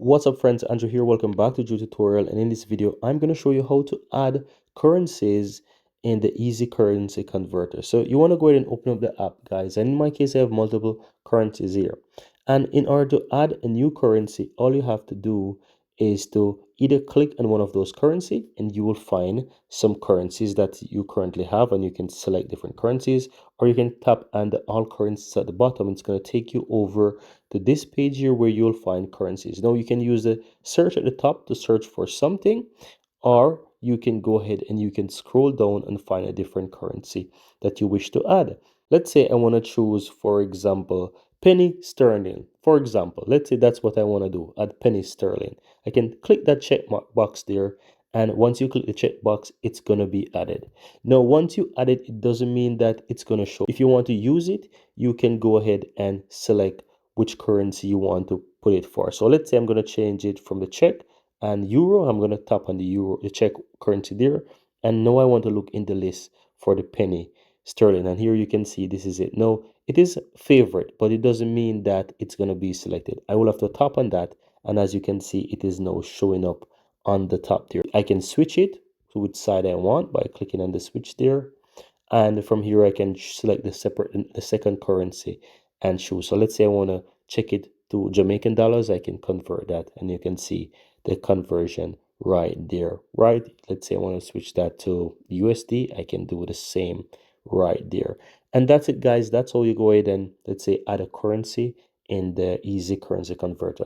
What's up friends, Andrew here. Welcome back to Joe Tutorial, and in this video I'm going to show you how to add currencies in the easy currency converter. So you want to go ahead and open up the app, guys, and in my case I have multiple currencies here, and in order to add a new currency, all you have to do is to either click on one of those currency and you will find some currencies that you currently have, and you can select different currencies, or you can tap on the all currencies at the bottom. It's going to take you over to this page here where you'll find currencies. Now you can use the search at the top to search for something, or you can go ahead and you can scroll down and find a different currency that you wish to add. Let's say I want to choose, for example, penny sterling. For example, let's say that's what I want to do, add penny sterling. I can click that check box there, and once you click the check box, it's going to be added. Now once you add it, it doesn't mean that it's going to show. If you want to use it, you can go ahead and select which currency you want to put it for. So let's say I'm going to change it from the check and euro. I'm going to tap on the euro, the check currency there, and now I want to look in the list for the penny sterling, and here you can see this is it. Now it is favorite, but it doesn't mean that it's going to be selected. I will have to tap on that, and as you can see, it is now showing up on the top there. I can switch it to which side I want by clicking on the switch there, and from here I can select the second currency and choose. So let's say I want to check it to Jamaican dollars. I can convert that, and you can see the conversion right there. Right, let's say I want to switch that to USD. I can do the same right there. And that's it, guys. That's how you go ahead and, let's say, add a currency in the easy currency converter.